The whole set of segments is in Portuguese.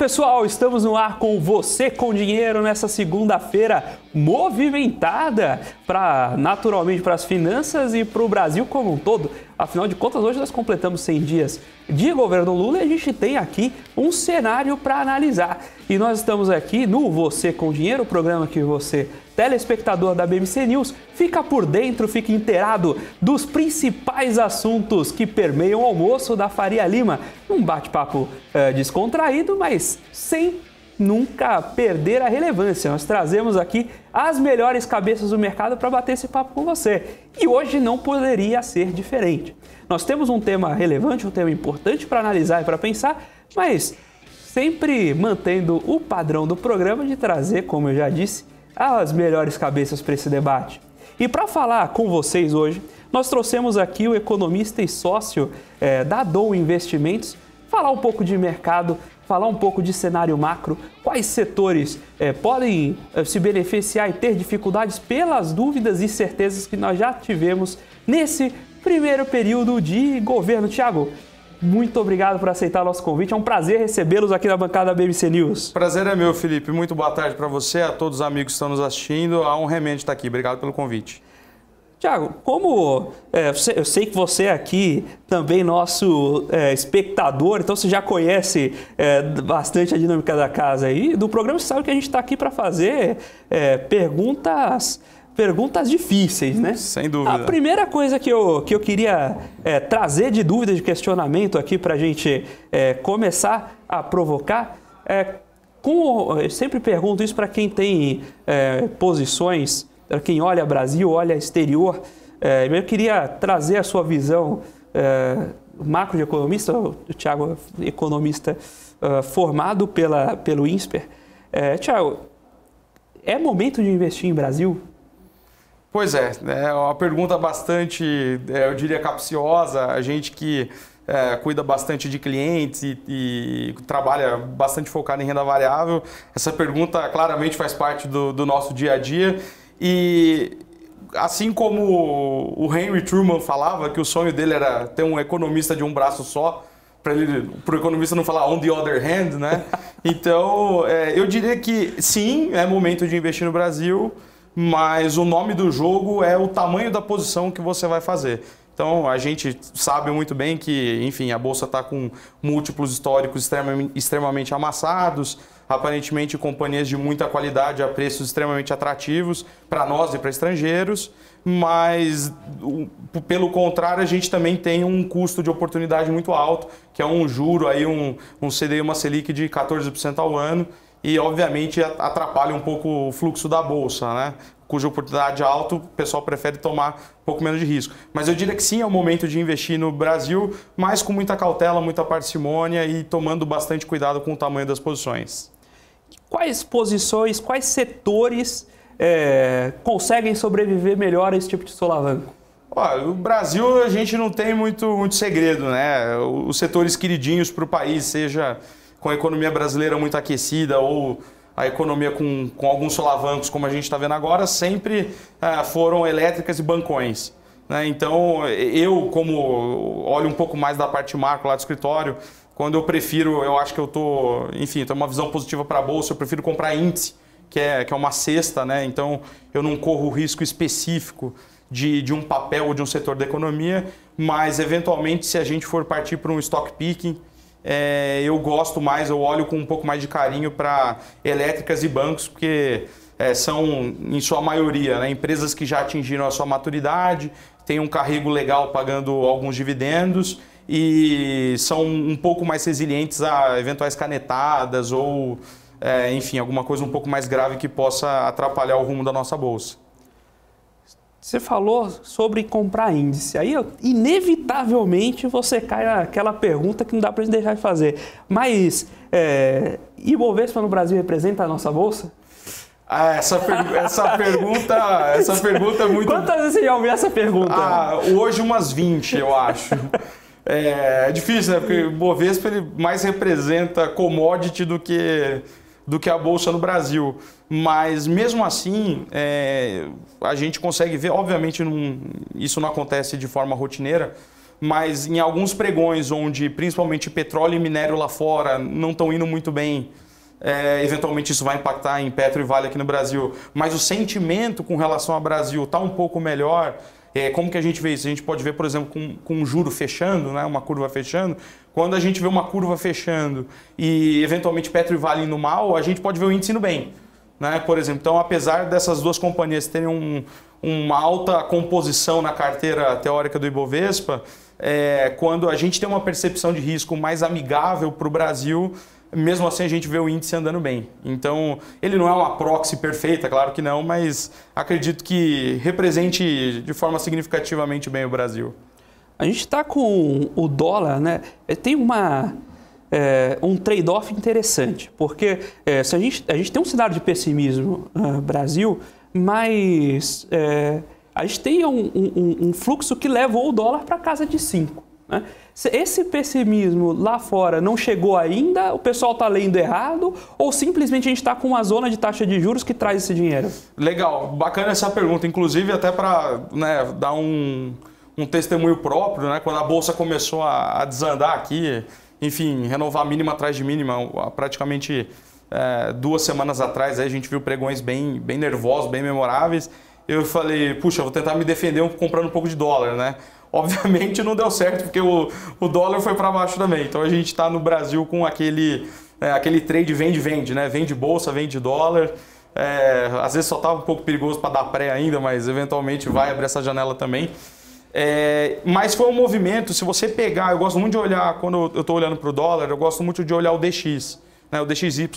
pessoal, estamos no ar com Você com Dinheiro nessa segunda-feira movimentada naturalmente para as finanças e para o Brasil como um todo. Afinal de contas, hoje nós completamos 100 dias de governo Lula e a gente tem aqui um cenário para analisar. E nós estamos aqui no Você com Dinheiro, o programa que você, telespectador da BMC News, fica por dentro, fica inteirado dos principais assuntos que permeiam o almoço da Faria Lima. Um bate-papo descontraído, mas sem nunca perder a relevância. Nós trazemos aqui as melhores cabeças do mercado para bater esse papo com você. E hoje não poderia ser diferente. Nós temos um tema relevante, um tema importante para analisar e para pensar, mas sempre mantendo o padrão do programa de trazer, como eu já disse, as melhores cabeças para esse debate. E para falar com vocês hoje, nós trouxemos aqui o economista e sócio da Dom Investimentos, falar um pouco de mercado, falar um pouco de cenário macro, quais setores podem se beneficiar e ter dificuldades pelas dúvidas e certezas que nós já tivemos nesse primeiro período de governo. Tiago, muito obrigado por aceitar o nosso convite. É um prazer recebê-los aqui na bancada da BBC News. Prazer é meu, Felipe. Muito boa tarde para você, a todos os amigos que estão nos assistindo. A honra realmente estar aqui. Obrigado pelo convite. Tiago, como eu sei que você é aqui também nosso espectador, então você já conhece bastante a dinâmica da casa aí do programa, você sabe que a gente está aqui para fazer perguntas difíceis, né? Sem dúvida. A primeira coisa que eu queria trazer de dúvida, de questionamento aqui para a gente começar a provocar, eu sempre pergunto isso para quem tem posições, para quem olha Brasil, olha exterior. Eu queria trazer a sua visão macro de economista, o Tiago, economista formado pelo INSPER. Tiago, é momento de investir em Brasil? Pois é uma pergunta bastante, eu diria, capciosa. A gente que cuida bastante de clientes e trabalha bastante focado em renda variável, essa pergunta claramente faz parte do nosso dia a dia. E assim como o Henry Truman falava que o sonho dele era ter um economista de um braço só, para o economista não falar on the other hand, né? Então, eu diria que sim, é momento de investir no Brasil, mas o nome do jogo é o tamanho da posição que você vai fazer. Então, a gente sabe muito bem que, enfim, a Bolsa está com múltiplos históricos extremamente amassados, aparentemente companhias de muita qualidade a preços extremamente atrativos para nós e para estrangeiros, mas, pelo contrário, a gente também tem um custo de oportunidade muito alto, que é um juro, aí, um CDI, uma Selic de 14% ao ano, e, obviamente, atrapalha um pouco o fluxo da Bolsa, né? Cuja oportunidade é alta, o pessoal prefere tomar um pouco menos de risco. Mas eu diria que sim, é o momento de investir no Brasil, mas com muita cautela, muita parcimônia e tomando bastante cuidado com o tamanho das posições. Quais posições, quais setores conseguem sobreviver melhor a esse tipo de solavanco? Olha, o Brasil a gente não tem muito segredo, né? Os setores queridinhos para o país, seja com a economia brasileira muito aquecida ou a economia com alguns solavancos, como a gente está vendo agora, sempre foram elétricas e bancões, né? Então, eu, como olho um pouco mais da parte macro lá do escritório, quando eu acho que eu estou, enfim, tenho uma visão positiva para a Bolsa, eu prefiro comprar índice, que é uma cesta, né? Então, eu não corro risco específico de um papel ou de um setor da economia, mas, eventualmente, se a gente for partir para um stock picking, eu gosto mais, eu olho com um pouco mais de carinho para elétricas e bancos, porque são, em sua maioria, né, empresas que já atingiram a sua maturidade, têm um carrego legal pagando alguns dividendos e são um pouco mais resilientes a eventuais canetadas ou, enfim, alguma coisa um pouco mais grave que possa atrapalhar o rumo da nossa bolsa. Você falou sobre comprar índice, aí inevitavelmente você cai naquela pergunta que não dá para gente deixar de fazer. Mas Ibovespa no Brasil representa a nossa bolsa? Essa pergunta é muito... Quantas vezes você já ouviu essa pergunta? Hoje umas 20, eu acho. É difícil, né? Porque o Ibovespa ele mais representa commodity do que a Bolsa no Brasil. Mas, mesmo assim, a gente consegue ver, obviamente isso não acontece de forma rotineira, mas em alguns pregões onde principalmente petróleo e minério lá fora não estão indo muito bem, eventualmente isso vai impactar em Petro e Vale aqui no Brasil, mas o sentimento com relação ao Brasil está um pouco melhor. Como que a gente vê isso? A gente pode ver, por exemplo, com um juro fechando, né, uma curva fechando. Quando a gente vê uma curva fechando e eventualmente Petro e Vale indo mal, a gente pode ver o índice indo bem, né? Por exemplo, então apesar dessas duas companhias terem uma alta composição na carteira teórica do Ibovespa, quando a gente tem uma percepção de risco mais amigável para o Brasil, mesmo assim a gente vê o índice andando bem. Então, ele não é uma proxy perfeita, claro que não, mas acredito que represente de forma significativamente bem o Brasil. A gente está com o dólar, né? Tem um trade-off interessante, porque se a gente tem um cenário de pessimismo no Brasil, mas a gente tem um fluxo que levou o dólar para casa de 5. Né? Esse pessimismo lá fora não chegou ainda, o pessoal está lendo errado, ou simplesmente a gente está com uma zona de taxa de juros que traz esse dinheiro? Legal, bacana essa pergunta, inclusive até para dar um testemunho próprio, né? Quando a Bolsa começou a desandar aqui, enfim, renovar mínima atrás de mínima, praticamente 2 semanas atrás, aí a gente viu pregões bem nervosos, bem memoráveis. Eu falei, puxa, vou tentar me defender comprando um pouco de dólar, né? Obviamente não deu certo, porque o dólar foi para baixo também. Então a gente está no Brasil com aquele trade vende-vende, né? Vende bolsa, vende dólar. Às vezes só estava um pouco perigoso para dar pré ainda, mas eventualmente vai abrir essa janela também. Mas foi um movimento, se você pegar, eu gosto muito de olhar, quando eu estou olhando para o dólar, eu gosto muito de olhar o DX, né? O DXY,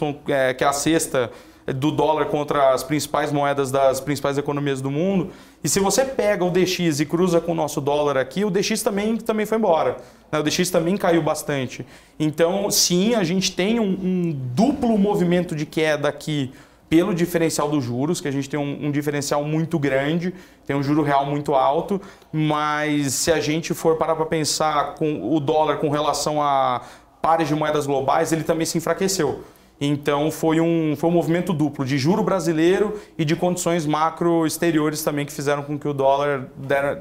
que é a cesta do dólar contra as principais moedas das principais economias do mundo. E se você pega o DX e cruza com o nosso dólar aqui, o DX também foi embora, né? O DX também caiu bastante. Então, sim, a gente tem um duplo movimento de queda aqui pelo diferencial dos juros, que a gente tem um diferencial muito grande, tem um juro real muito alto, mas se a gente for parar para pensar com o dólar com relação a pares de moedas globais, ele também se enfraqueceu. Então foi um movimento duplo de juro brasileiro e de condições macro exteriores também que fizeram com que o dólar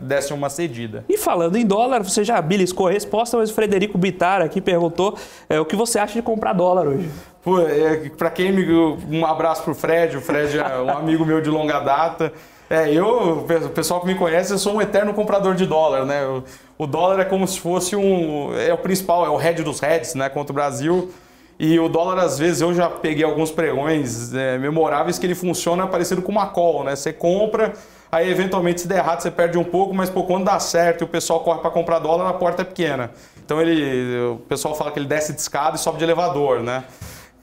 desse uma cedida. E falando em dólar, você já beliscou a resposta, mas o Frederico Bittar aqui perguntou o que você acha de comprar dólar hoje. Para quem um abraço para o Fred é um amigo meu de longa data. O pessoal que me conhece, eu sou um eterno comprador de dólar, né? O dólar é como se fosse o principal, é o hedge dos hedges, né, contra o Brasil. E o dólar, às vezes, eu já peguei alguns pregões memoráveis que ele funciona parecido com uma call, né? Você compra, aí eventualmente se der errado você perde um pouco, mas quando dá certo e o pessoal corre para comprar dólar, a porta é pequena. Então o pessoal fala que ele desce de escada e sobe de elevador, né?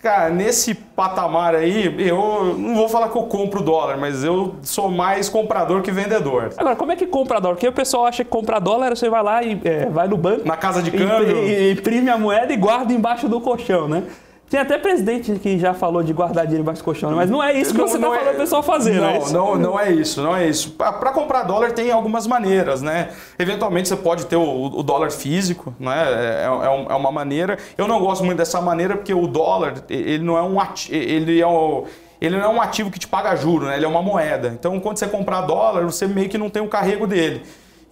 Cara, nesse patamar aí, eu não vou falar que eu compro dólar, mas eu sou mais comprador que vendedor. Agora, como é que compra dólar? Porque o pessoal acha que comprar dólar, você vai lá e vai no banco... Na casa de câmbio. Imprime a moeda e guarda embaixo do colchão, né? Tem até presidente que já falou de guardar dinheiro embaixo do colchão, mas não é isso que você está falando o pessoal fazer, não, não é isso? Não é isso, não é isso. Para comprar dólar tem algumas maneiras, né? Eventualmente você pode ter o dólar físico, né? É uma maneira. Eu não gosto muito dessa maneira porque o dólar, ele não é um ativo, ele não é um ativo que te paga juro, né? Ele é uma moeda. Então, quando você comprar dólar, você meio que não tem o carrego dele.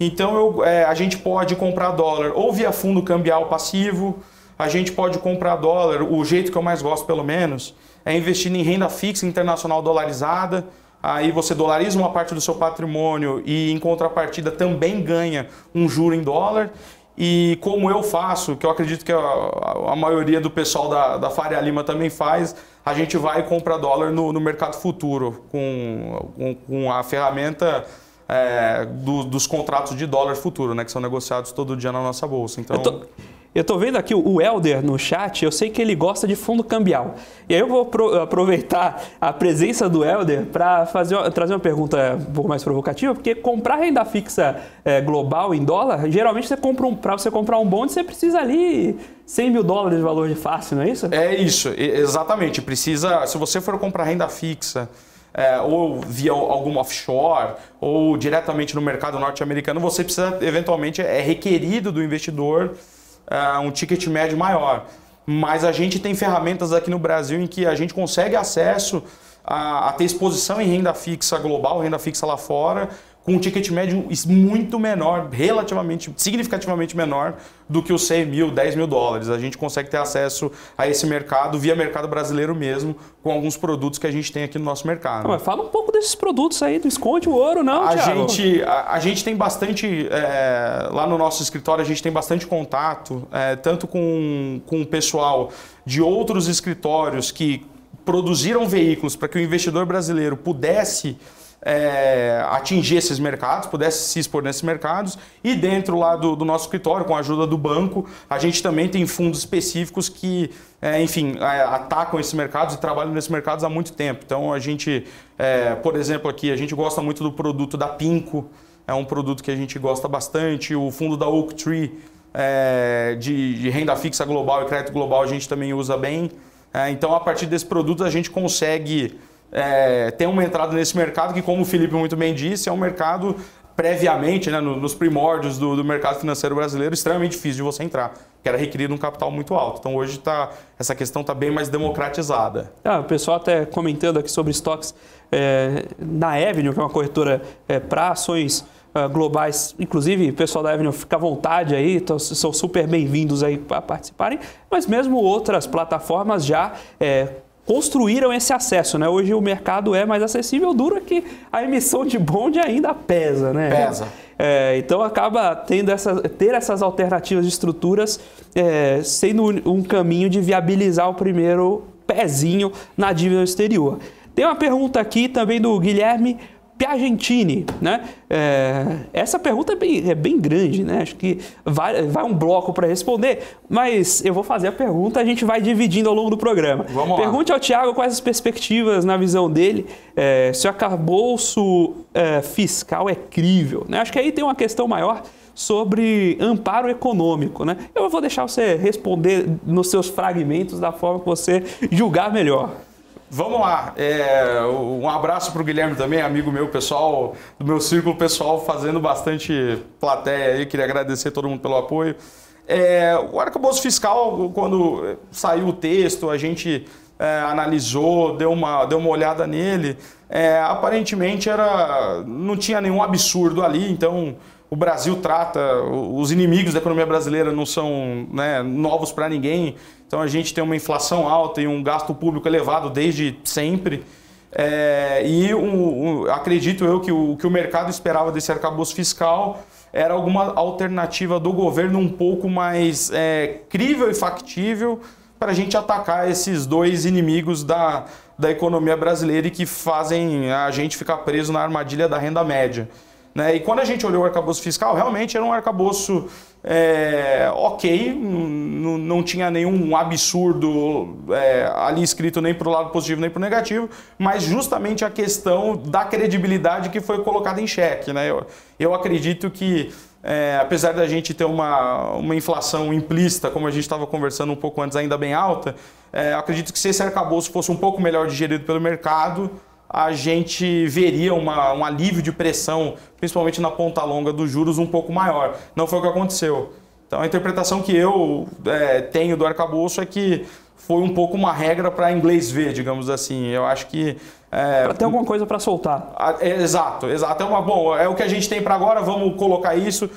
Então, a gente pode comprar dólar ou via fundo cambial passivo. A gente pode comprar dólar, o jeito que eu mais gosto pelo menos, é investir em renda fixa internacional dolarizada. Aí você dolariza uma parte do seu patrimônio e em contrapartida também ganha um juro em dólar. E como eu faço, que eu acredito que a maioria do pessoal da Faria Lima também faz, a gente vai comprar dólar no mercado futuro com a ferramenta dos contratos de dólar futuro, né, que são negociados todo dia na nossa bolsa. Então... Eu tô vendo aqui o Helder no chat, eu sei que ele gosta de fundo cambial. E aí eu vou aproveitar a presença do Helder para trazer uma pergunta um pouco mais provocativa, porque comprar renda fixa global em dólar, geralmente para você comprar um bonde, você precisa ali 100 mil dólares de valor de face, não é isso? É isso, exatamente. Precisa, se você for comprar renda fixa, ou via algum offshore, ou diretamente no mercado norte-americano, você precisa, eventualmente, é requerido do investidor um ticket médio maior. Mas a gente tem ferramentas aqui no Brasil em que a gente consegue acesso a ter exposição em renda fixa global, renda fixa lá fora, com um ticket médio muito menor, relativamente, significativamente menor do que os 100 mil, 10 mil dólares. A gente consegue ter acesso a esse mercado via mercado brasileiro mesmo, com alguns produtos que a gente tem aqui no nosso mercado. Mas fala um pouco desses produtos aí, do Esconde o Ouro, não, Thiago? A gente tem bastante, lá no nosso escritório, a gente tem bastante contato, tanto com o pessoal de outros escritórios que produziram veículos para que o investidor brasileiro pudesse atingir esses mercados, pudesse se expor nesses mercados, e dentro lá do nosso escritório, com a ajuda do banco, a gente também tem fundos específicos que, atacam esses mercados e trabalham nesses mercados há muito tempo. Então a gente, por exemplo, aqui a gente gosta muito do produto da Pinco, é um produto que a gente gosta bastante, o fundo da Oaktree, de renda fixa global e crédito global, a gente também usa bem. Então a partir desse produto a gente consegue ter uma entrada nesse mercado que, como o Felipe muito bem disse, é um mercado previamente, né, nos primórdios do mercado financeiro brasileiro, extremamente difícil de você entrar, que era requerido um capital muito alto. Então hoje essa questão está bem mais democratizada. O pessoal até comentando aqui sobre estoques na Avenue, que é uma corretora para ações globais, inclusive o pessoal da Avenue fica à vontade aí, são super bem-vindos aí para participarem, mas mesmo outras plataformas já construíram esse acesso, né? Hoje o mercado é mais acessível, duro é que a emissão de bond ainda pesa, né? Pesa. Então acaba ter essas alternativas de estruturas sendo um caminho de viabilizar o primeiro pezinho na dívida exterior. Tem uma pergunta aqui também do Guilherme Piagentini, né? Essa pergunta é bem grande, né? Acho que vai um bloco para responder, mas eu vou fazer a pergunta, a gente vai dividindo ao longo do programa. Vamos lá. Pergunte ao Thiago quais as perspectivas na visão dele, se o arcabouço fiscal é crível, né? Acho que aí tem uma questão maior sobre amparo econômico, né? Eu vou deixar você responder nos seus fragmentos da forma que você julgar melhor. Vamos lá, um abraço para o Guilherme também, amigo meu, pessoal, do meu círculo pessoal, fazendo bastante plateia aí, queria agradecer a todo mundo pelo apoio. O arcabouço fiscal, quando saiu o texto, a gente analisou, deu uma olhada nele, aparentemente não tinha nenhum absurdo ali, então o Brasil trata, os inimigos da economia brasileira não são, né, novos para ninguém. Então a gente tem uma inflação alta e um gasto público elevado desde sempre. Acredito eu que o que o mercado esperava desse arcabouço fiscal era alguma alternativa do governo um pouco mais crível e factível para a gente atacar esses dois inimigos da economia brasileira e que fazem a gente ficar preso na armadilha da renda média. E quando a gente olhou o arcabouço fiscal, realmente era um arcabouço ok, não tinha nenhum absurdo ali escrito nem para o lado positivo nem para o negativo, mas justamente a questão da credibilidade que foi colocada em xeque. Né? Eu acredito que, apesar da gente ter uma inflação implícita, como a gente estava conversando um pouco antes, ainda bem alta, acredito que se esse arcabouço fosse um pouco melhor digerido pelo mercado, a gente veria um alívio de pressão, principalmente na ponta longa dos juros, um pouco maior. Não foi o que aconteceu. Então a interpretação que eu tenho do arcabouço é que foi um pouco uma regra para inglês ver, digamos assim. Eu acho que... para ter alguma coisa para soltar. Exato. É o que a gente tem para agora, vamos colocar isso.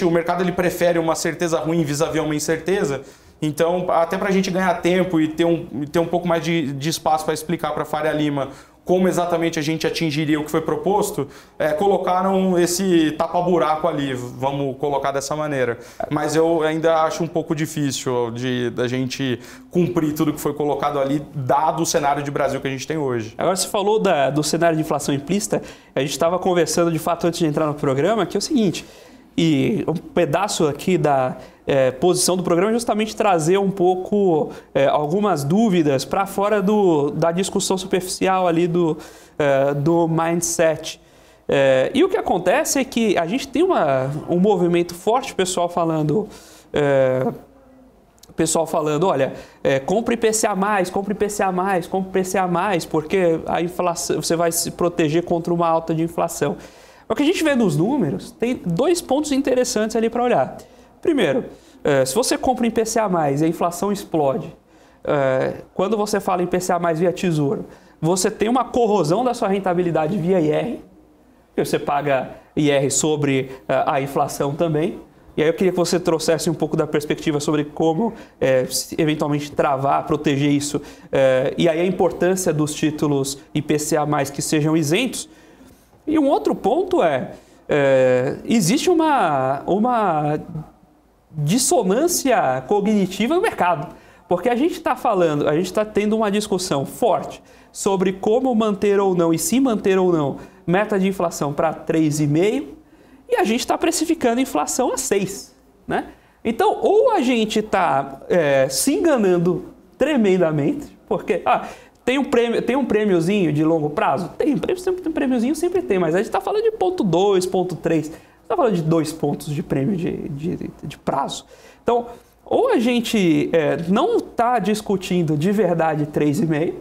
O mercado ele prefere uma certeza ruim vis-à-vis uma incerteza. Então, até para a gente ganhar tempo e ter um pouco mais de espaço para explicar para a Faria Lima como exatamente a gente atingiria o que foi proposto, colocaram esse tapa-buraco ali, vamos colocar dessa maneira. Mas eu ainda acho um pouco difícil da gente cumprir tudo que foi colocado ali, dado o cenário de Brasil que a gente tem hoje. Agora você falou do cenário de inflação implícita, a gente estava conversando de fato antes de entrar no programa, que é o seguinte, e um pedaço aqui da posição do programa é justamente trazer um pouco algumas dúvidas para fora da discussão superficial ali do mindset. E o que acontece é que a gente tem um movimento forte, pessoal falando, olha, compre IPCA+, compre IPCA+, compre IPCA+, porque a inflação, você vai se proteger contra uma alta de inflação. O que a gente vê nos números, tem dois pontos interessantes ali para olhar. Primeiro, se você compra em IPCA+, e a inflação explode, quando você fala em IPCA+, via Tesouro, você tem uma corrosão da sua rentabilidade via IR, porque você paga IR sobre a inflação também. E aí eu queria que você trouxesse um pouco da perspectiva sobre como eventualmente travar, proteger isso. E aí a importância dos títulos IPCA+, que sejam isentos. E um outro ponto existe uma dissonância cognitiva no mercado. Porque a gente está tendo uma discussão forte sobre como manter ou não, e se manter ou não, meta de inflação para 3,5%, e a gente está precificando inflação a 6%. Né? Então, ou a gente está se enganando tremendamente, porque tem um prêmiozinho de longo prazo? Tem prêmiozinho, sempre tem, mas a gente está falando de 0,2, 0,3, está falando de 2 pontos de prêmio de prazo. Então, ou a gente não está discutindo de verdade 3,5%,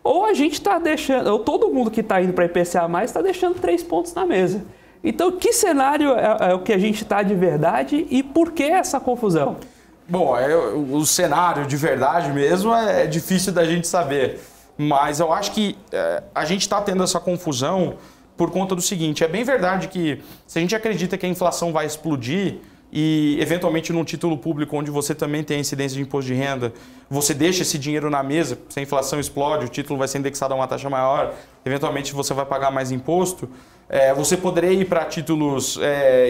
ou a gente está deixando, ou todo mundo que está indo para IPCA+, está deixando 3 pontos na mesa. Então, que cenário é o que a gente está de verdade e por que essa confusão? Bom, o cenário de verdade mesmo é difícil da gente saber, mas eu acho que a gente está tendo essa confusão por conta do seguinte: é bem verdade que se a gente acredita que a inflação vai explodir e eventualmente num título público onde você também tem incidência de imposto de renda, você deixa esse dinheiro na mesa, se a inflação explode, o título vai ser indexado a uma taxa maior, eventualmente você vai pagar mais imposto, você poderia ir para títulos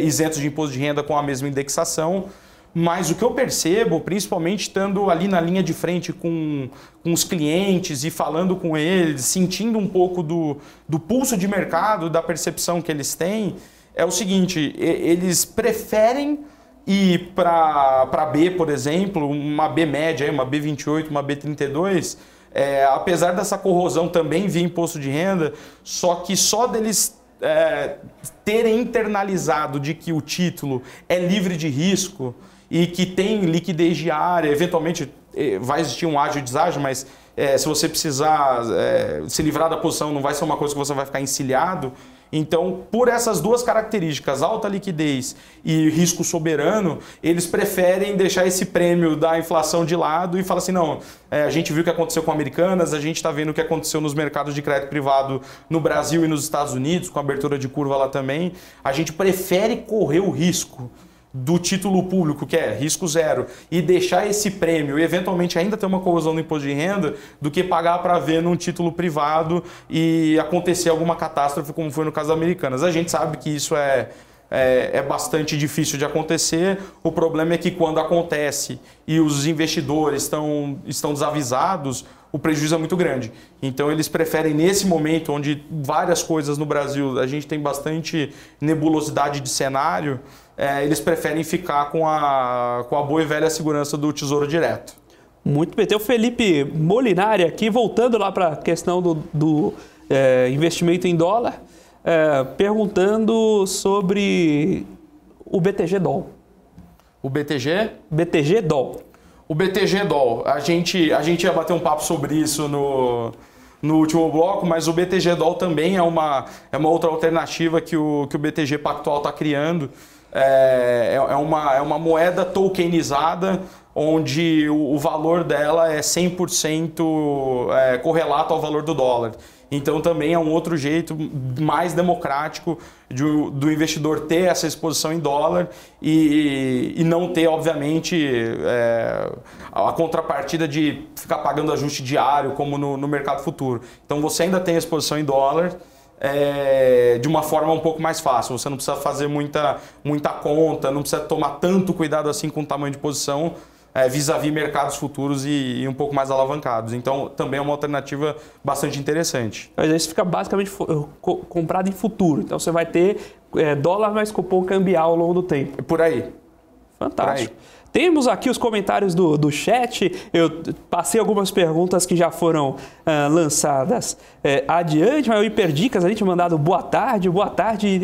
isentos de imposto de renda com a mesma indexação, mas o que eu percebo, principalmente estando ali na linha de frente com os clientes e falando com eles, sentindo um pouco do pulso de mercado, da percepção que eles têm, é o seguinte: eles preferem ir para B, por exemplo, uma B média, uma B28, uma B32, apesar dessa corrosão também via imposto de renda, só que só deles terem internalizado de que o título é livre de risco e que tem liquidez diária, eventualmente vai existir um ágio e deságio, mas se você precisar se livrar da posição, não vai ser uma coisa que você vai ficar encilhado. Então, por essas duas características, alta liquidez e risco soberano, eles preferem deixar esse prêmio da inflação de lado e falar assim: não, a gente viu o que aconteceu com Americanas, a gente está vendo o que aconteceu nos mercados de crédito privado no Brasil e nos Estados Unidos, com a abertura de curva lá também. A gente prefere correr o risco do título público, que é risco zero, e deixar esse prêmio e eventualmente ainda ter uma corrosão no imposto de renda, do que pagar para ver num título privado e acontecer alguma catástrofe, como foi no caso da Americanas. A gente sabe que isso é bastante difícil de acontecer. O problema é que quando acontece e os investidores estão desavisados, o prejuízo é muito grande. Então eles preferem, nesse momento onde várias coisas no Brasil, a gente tem bastante nebulosidade de cenário, eles preferem ficar com a boa e velha segurança do Tesouro Direto. Muito bem. Tem o Felipe Molinari aqui, voltando lá para a questão do investimento em dólar, perguntando sobre o BTG-DOL. O BTG? BTG-DOL. O BTG-DOL. A gente ia bater um papo sobre isso no último bloco, mas o BTG-DOL também é uma outra alternativa que o BTG Pactual está criando. É uma moeda tokenizada, onde o valor dela é 100% correlato ao valor do dólar. Então também é um outro jeito mais democrático do investidor ter essa exposição em dólar e não ter, obviamente, a contrapartida de ficar pagando ajuste diário, como no mercado futuro. Então você ainda tem a exposição em dólar, de uma forma um pouco mais fácil. Você não precisa fazer muita conta, não precisa tomar tanto cuidado assim com o tamanho de posição, vis-à-vis mercados futuros e um pouco mais alavancados. Então, também é uma alternativa bastante interessante. Mas isso fica basicamente comprado em futuro. Então, você vai ter dólar mais cupom cambial ao longo do tempo. É por aí. Fantástico. Por aí. Temos aqui os comentários do chat. Eu passei algumas perguntas que já foram lançadas adiante, mas o Hiperdicas, a gente mandado boa tarde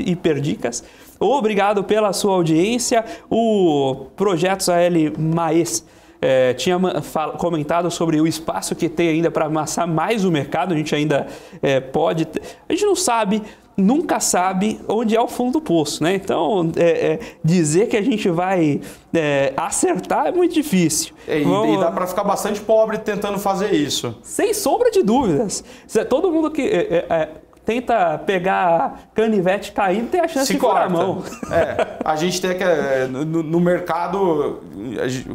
Hiperdicas. Obrigado pela sua audiência. O Projetos AL Maes tinha comentado sobre o espaço que tem ainda para amassar mais o mercado. A gente ainda pode... A gente não sabe... Nunca sabe onde é o fundo do poço, né? Então, dizer que a gente vai acertar é muito difícil. E dá para ficar bastante pobre tentando fazer isso. Sem sombra de dúvidas. Todo mundo que tenta pegar canivete caindo, tem a chance de furar a mão. A gente tem que, no mercado,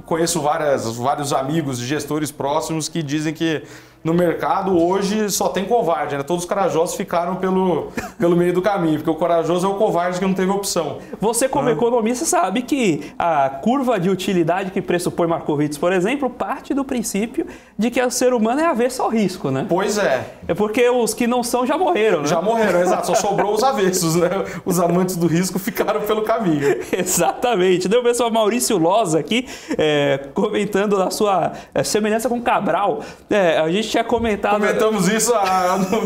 conheço vários amigos, gestores próximos que dizem que no mercado hoje só tem covarde, né? Todos os corajosos ficaram pelo meio do caminho, porque o corajoso é o covarde que não teve opção. Você, como economista, sabe que a curva de utilidade que pressupõe Markowitz, por exemplo, parte do princípio de que o ser humano é avesso ao risco, né? Pois é. É porque os que não são já morreram, né? Já morreram, exato. Só sobrou os avessos, né? Os amantes do risco ficaram pelo caminho. Exatamente. Deu o pessoal Maurício Loza aqui comentando a sua semelhança com Cabral. A gente tinha comentado... Comentamos isso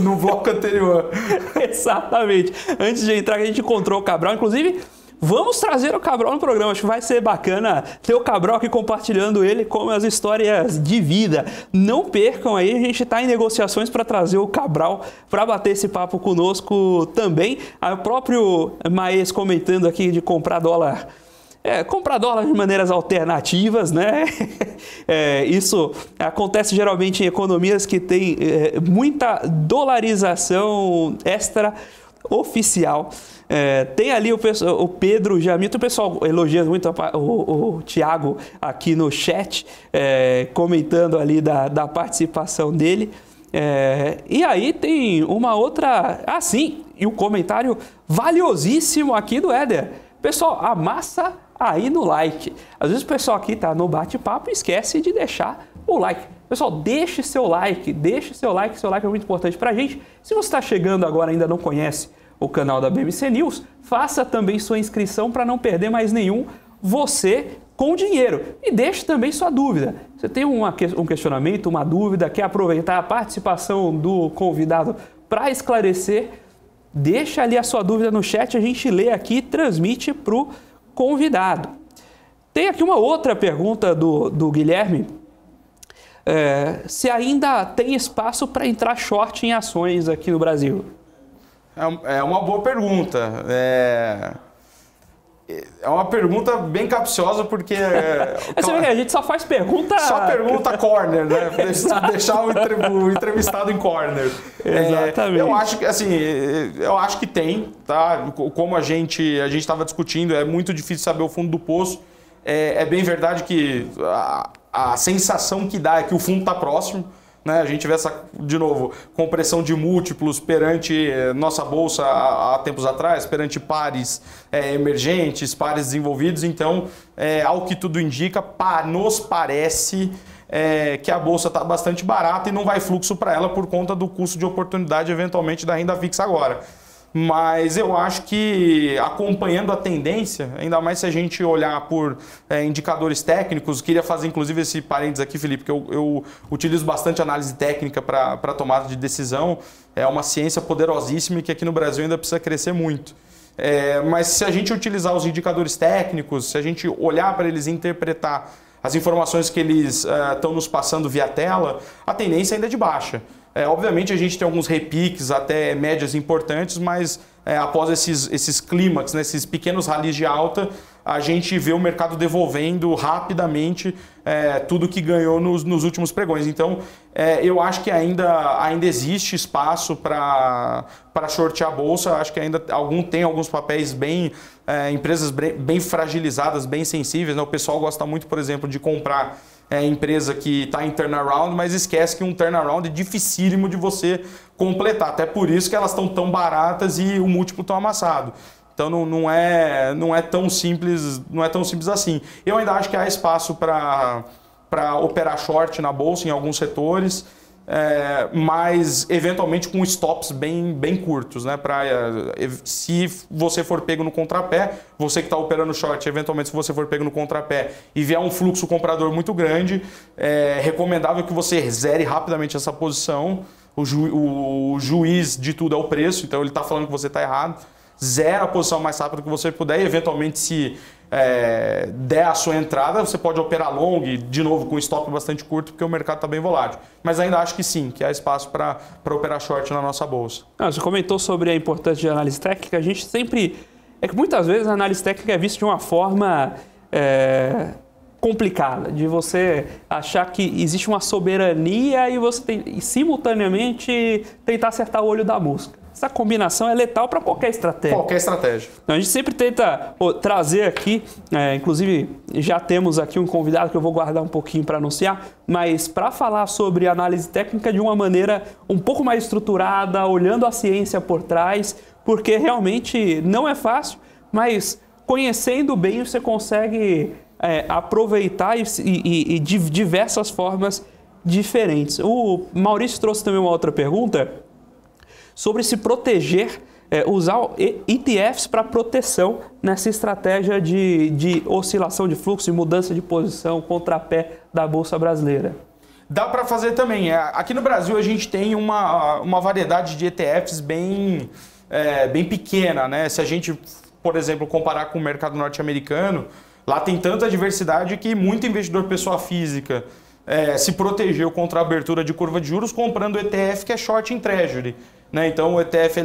no bloco anterior. Exatamente. Antes de entrar, a gente encontrou o Cabral. Inclusive, vamos trazer o Cabral no programa. Acho que vai ser bacana ter o Cabral aqui compartilhando ele com as histórias de vida. Não percam aí, a gente está em negociações para trazer o Cabral para bater esse papo conosco também. O próprio Maes comentando aqui de comprar dólar. Comprar dólar de maneiras alternativas, né? Isso acontece geralmente em economias que têm muita dolarização extra-oficial. Tem ali o Pedro Jamito, o pessoal elogiando muito o Thiago aqui no chat, comentando ali da participação dele. E aí tem uma outra... sim, e um comentário valiosíssimo aqui do Éder. Pessoal, amassa aí no like. Às vezes o pessoal aqui tá no bate-papo e esquece de deixar o like. Pessoal, deixe seu like, seu like é muito importante pra gente. Se você está chegando agora e ainda não conhece o canal da BMC News, faça também sua inscrição para não perder mais nenhum Você com Dinheiro. E deixe também sua dúvida. Você tem um questionamento, uma dúvida, quer aproveitar a participação do convidado para esclarecer, deixa ali a sua dúvida no chat, a gente lê aqui e transmite para o convidado. Tem aqui uma outra pergunta do Guilherme. Se ainda tem espaço para entrar short em ações aqui no Brasil? É uma boa pergunta. É uma pergunta bem capciosa, porque... Você vê que a gente só faz pergunta... Só pergunta corner, né? Deixar o entrevistado em corner. Exatamente. Eu acho que tem, tá? Como a gente estava discutindo, é muito difícil saber o fundo do poço. É bem verdade que a sensação que dá é que o fundo está próximo. Né? A gente vê de novo, compressão de múltiplos perante nossa bolsa há tempos atrás, perante pares emergentes, pares desenvolvidos. Então, ao que tudo indica, nos parece que a bolsa está bastante barata e não vai fluxo para ela por conta do custo de oportunidade, eventualmente, da renda fixa agora. Mas eu acho que, acompanhando a tendência, ainda mais se a gente olhar por indicadores técnicos, queria fazer inclusive esse parênteses aqui, Felipe, que eu utilizo bastante análise técnica para tomada de decisão. É uma ciência poderosíssima e que aqui no Brasil ainda precisa crescer muito. Mas se a gente utilizar os indicadores técnicos, se a gente olhar para eles e interpretar as informações que eles estão nos passando via tela, a tendência ainda é de baixa. Obviamente a gente tem alguns repiques, até médias importantes, mas após esses clímax, né, esses pequenos ralis de alta, a gente vê o mercado devolvendo rapidamente tudo que ganhou nos últimos pregões. Então, eu acho que ainda existe espaço para shortear a bolsa. Acho que ainda tem alguns papéis empresas bem fragilizadas, bem sensíveis, né? O pessoal gosta muito, por exemplo, de comprar empresa que está em turnaround, mas esquece que um turnaround é dificílimo de você completar. Até por isso que elas estão tão baratas e o múltiplo tão amassado. Então não é tão simples assim. Eu ainda acho que há espaço para operar short na bolsa em alguns setores, mas eventualmente com stops bem curtos, né? Se você for pego no contrapé, você que está operando short, eventualmente se você for pego no contrapé e vier um fluxo comprador muito grande, é recomendável que você zere rapidamente essa posição. O juiz de tudo é o preço, então ele está falando que você está errado. Zera a posição mais rápido que você puder e, eventualmente, se der a sua entrada, você pode operar long, de novo, com stop bastante curto, porque o mercado está bem volátil. Mas ainda acho que sim, que há espaço para operar short na nossa bolsa. Você comentou sobre a importância de análise técnica. A gente sempre... que muitas vezes a análise técnica é vista de uma forma complicada, de você achar que existe uma soberania e você simultaneamente tentar acertar o olho da mosca. essa combinação é letal para qualquer estratégia. Qualquer estratégia. Então, a gente sempre tenta trazer aqui, inclusive já temos aqui um convidado que eu vou guardar um pouquinho para anunciar, mas para falar sobre análise técnica de uma maneira um pouco mais estruturada, olhando a ciência por trás, porque realmente não é fácil, mas conhecendo bem você consegue aproveitar e de diversas formas diferentes. O Maurício trouxe também uma outra pergunta sobre se proteger, usar ETFs para proteção nessa estratégia de oscilação de fluxo e mudança de posição, contrapé da Bolsa Brasileira. Dá para fazer também. Aqui no Brasil a gente tem uma variedade de ETFs bem pequena, né? Se a gente, por exemplo, comparar com o mercado norte-americano, lá tem tanta diversidade que muito investidor pessoa física se protegeu contra a abertura de curva de juros comprando ETF que é short em treasury. Né? Então o ETF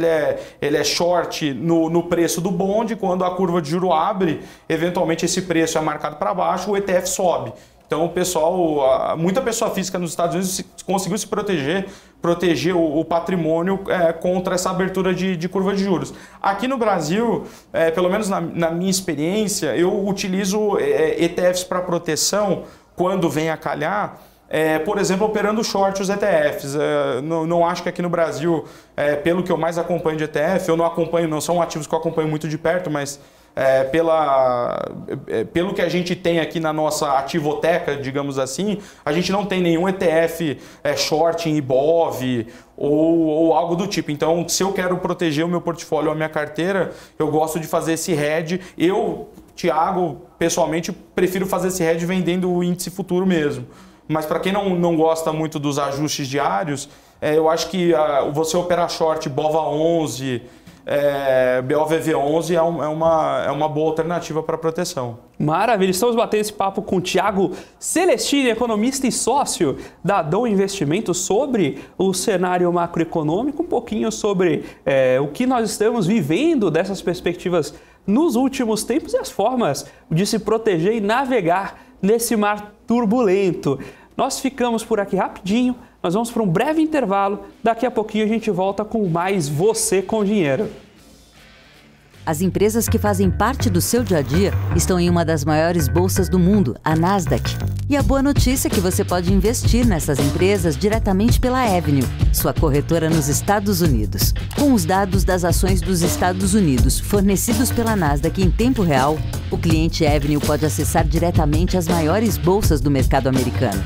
ele é short no preço do bond, quando a curva de juros abre, eventualmente esse preço é marcado para baixo, o ETF sobe. Então o pessoal, muita pessoa física nos Estados Unidos conseguiu se proteger o patrimônio contra essa abertura de curva de juros. Aqui no Brasil, pelo menos na minha experiência, eu utilizo ETFs para proteção quando vem a calhar, por exemplo, operando short os ETFs. Não acho que aqui no Brasil, pelo que eu mais acompanho de ETF, eu não acompanho, não são ativos que eu acompanho muito de perto, mas pelo que a gente tem aqui na nossa ativoteca, digamos assim, a gente não tem nenhum ETF short em IBOV ou algo do tipo. Então, se eu quero proteger o meu portfólio ou a minha carteira, eu gosto de fazer esse hedge. Eu, Thiago, pessoalmente, prefiro fazer esse hedge vendendo o índice futuro mesmo. Mas para quem não gosta muito dos ajustes diários, eu acho que você operar short BOVA11, BOVV11 é uma boa alternativa para proteção. Maravilha, estamos batendo esse papo com o Thiago Celestini, economista e sócio da Dom Investimentos, sobre o cenário macroeconômico, um pouquinho sobre o que nós estamos vivendo dessas perspectivas nos últimos tempos e as formas de se proteger e navegar nesse mar turbulento. Nós ficamos por aqui rapidinho, nós vamos para um breve intervalo, daqui a pouquinho a gente volta com mais Você com Dinheiro. As empresas que fazem parte do seu dia a dia estão em uma das maiores bolsas do mundo, a Nasdaq. E a boa notícia é que você pode investir nessas empresas diretamente pela Avenue, sua corretora nos Estados Unidos. Com os dados das ações dos Estados Unidos fornecidos pela Nasdaq em tempo real, o cliente Avenue pode acessar diretamente as maiores bolsas do mercado americano.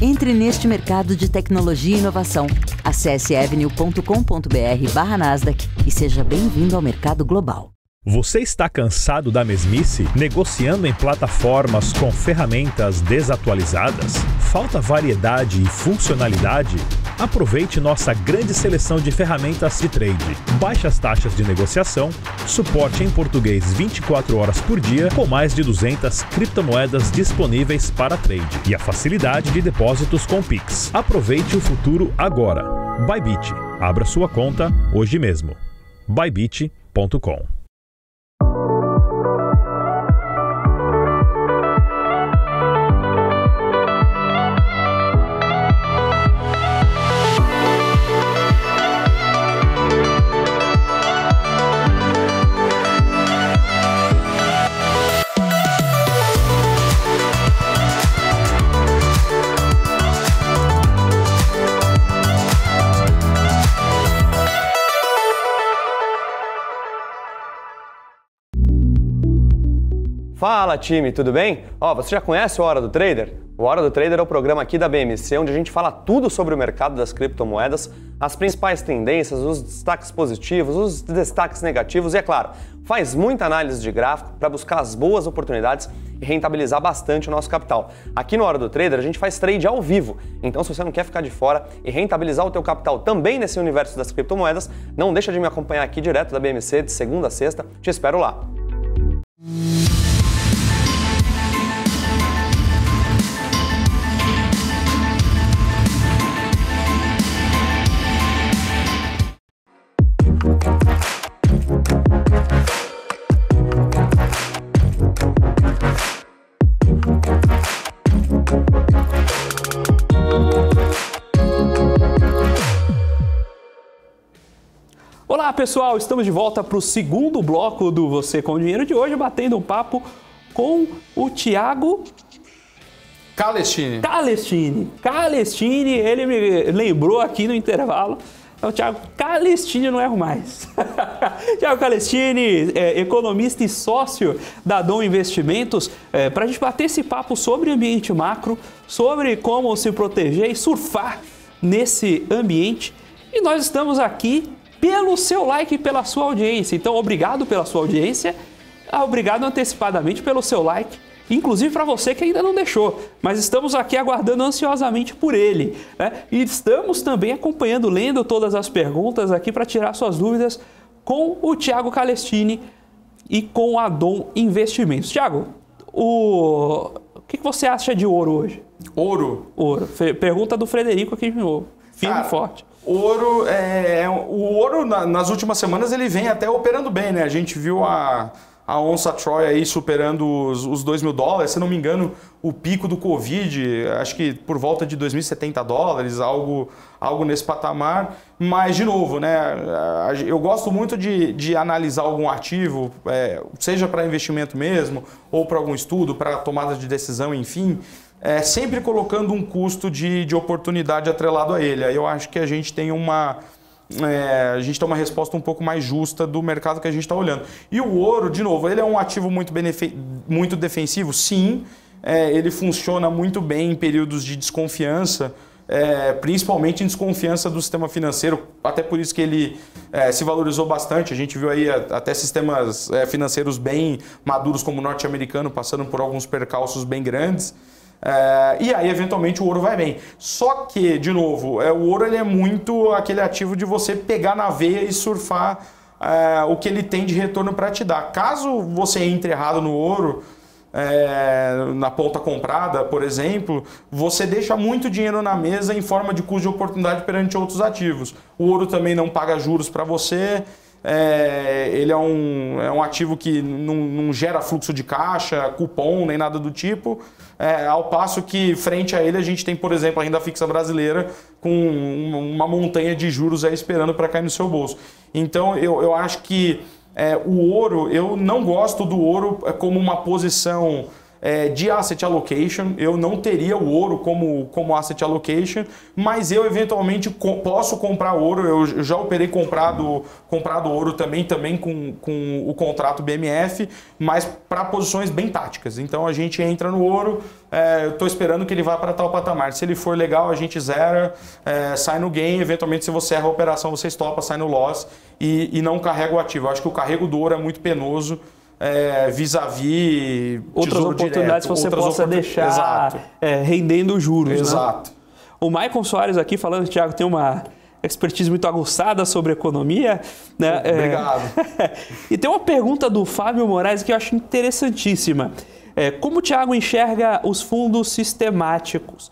Entre neste mercado de tecnologia e inovação. Acesse avenue.com.br/Nasdaq e seja bem-vindo ao mercado global. Você está cansado da mesmice, negociando em plataformas com ferramentas desatualizadas? Falta variedade e funcionalidade? Aproveite nossa grande seleção de ferramentas de trade, baixas taxas de negociação, suporte em português 24 horas por dia, com mais de 200 criptomoedas disponíveis para trade e a facilidade de depósitos com Pix. Aproveite o futuro agora. Bybit. Abra sua conta hoje mesmo. Bybit.com. Fala time, tudo bem? Você já conhece o Hora do Trader? O Hora do Trader é o programa aqui da BMC, onde a gente fala tudo sobre o mercado das criptomoedas, as principais tendências, os destaques positivos, os destaques negativos e, é claro, faz muita análise de gráfico para buscar as boas oportunidades e rentabilizar bastante o nosso capital. Aqui no Hora do Trader a gente faz trade ao vivo, então se você não quer ficar de fora e rentabilizar o teu capital também nesse universo das criptomoedas, não deixa de me acompanhar aqui direto da BMC de segunda a sexta, te espero lá. Olá, Olá pessoal, estamos de volta para o segundo bloco do Você com Dinheiro de hoje, batendo um papo com o Thiago Calestini, ele me lembrou aqui no intervalo. É o Thiago Calestini, não erro mais. Thiago Calestini, economista e sócio da Dom Investimentos, para a gente bater esse papo sobre ambiente macro, sobre como se proteger e surfar nesse ambiente. E nós estamos aqui pelo seu like e pela sua audiência. Então, obrigado pela sua audiência, obrigado antecipadamente pelo seu like, inclusive para você que ainda não deixou, mas estamos aqui aguardando ansiosamente por ele, né? E estamos também acompanhando, lendo todas as perguntas aqui para tirar suas dúvidas com o Thiago Calestini e com a Dom Investimentos. Thiago, o que você acha de ouro hoje? Ouro? Ouro. Pergunta do Frederico aqui de novo. Firme e forte. Ouro, o ouro nas últimas semanas ele vem até operando bem, né? A gente viu a onça Troy aí superando os $2.000, se não me engano, o pico do Covid, acho que por volta de $2.070, algo nesse patamar. Mas, de novo, né, eu gosto muito de analisar algum ativo, seja para investimento mesmo, ou para algum estudo, para tomada de decisão, enfim, sempre colocando um custo de oportunidade atrelado a ele. Aí eu acho que a gente tem uma resposta um pouco mais justa do mercado que a gente está olhando. E o ouro, de novo, ele é um ativo muito defensivo, sim. Ele funciona muito bem em períodos de desconfiança, principalmente em desconfiança do sistema financeiro, até por isso que ele se valorizou bastante. A gente viu aí até sistemas financeiros bem maduros como o norte-americano passando por alguns percalços bem grandes. E aí, eventualmente, o ouro vai bem. Só que, de novo, o ouro ele é muito aquele ativo de você pegar na veia e surfar o que ele tem de retorno para te dar. Caso você entre errado no ouro, na ponta comprada, por exemplo, você deixa muito dinheiro na mesa em forma de custo de oportunidade perante outros ativos. O ouro também não paga juros para você. Ele é um ativo que não gera fluxo de caixa, cupom, nem nada do tipo. Ao passo que, frente a ele, a gente tem, por exemplo, a renda fixa brasileira com uma montanha de juros aí esperando para cair no seu bolso. Então, eu acho que o ouro, eu não gosto do ouro como uma posição de asset allocation. Eu não teria o ouro como asset allocation, mas eu eventualmente posso comprar ouro. Eu já operei comprado ouro também com o contrato BMF, mas para posições bem táticas. Então a gente entra no ouro, eu estou esperando que ele vá para tal patamar. Se ele for legal, a gente zera, sai no gain. Eventualmente, se você erra a operação, você estopa, sai no loss e não carrega o ativo. Eu acho que o carrego do ouro é muito penoso. Vis-à-vis outras oportunidades direto, que você possa deixar rendendo juros. Exato. Né? O Maicon Soares aqui falando, Thiago, tem uma expertise muito aguçada sobre economia. Né? Obrigado. E tem uma pergunta do Fábio Moraes que eu acho interessantíssima. Como o Thiago enxerga os fundos sistemáticos?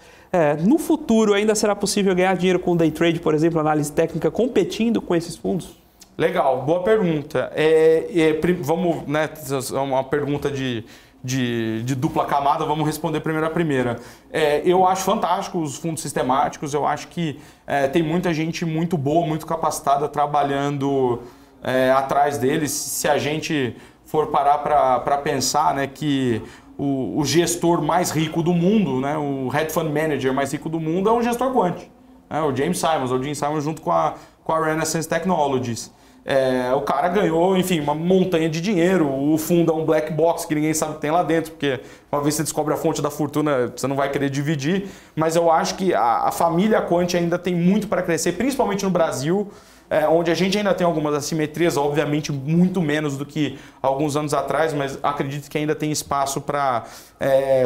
No futuro ainda será possível ganhar dinheiro com day trade, por exemplo, análise técnica, competindo com esses fundos? Legal, boa pergunta. Vamos, né, uma pergunta de dupla camada, vamos responder primeiro a primeira. Eu acho fantástico os fundos sistemáticos, eu acho que tem muita gente muito boa, muito capacitada trabalhando atrás deles. Se a gente for parar para pensar, né, que o gestor mais rico do mundo, né, o hedge fund manager mais rico do mundo é um gestor quant. O James Simons, o Jim Simons junto com a Renaissance Technologies. O cara ganhou, enfim, uma montanha de dinheiro. O fundo é um black box que ninguém sabe o que tem lá dentro, porque uma vez que você descobre a fonte da fortuna, você não vai querer dividir. Mas eu acho que a família Quant ainda tem muito para crescer, principalmente no Brasil, onde a gente ainda tem algumas assimetrias, obviamente muito menos do que alguns anos atrás, mas acredito que ainda tem espaço para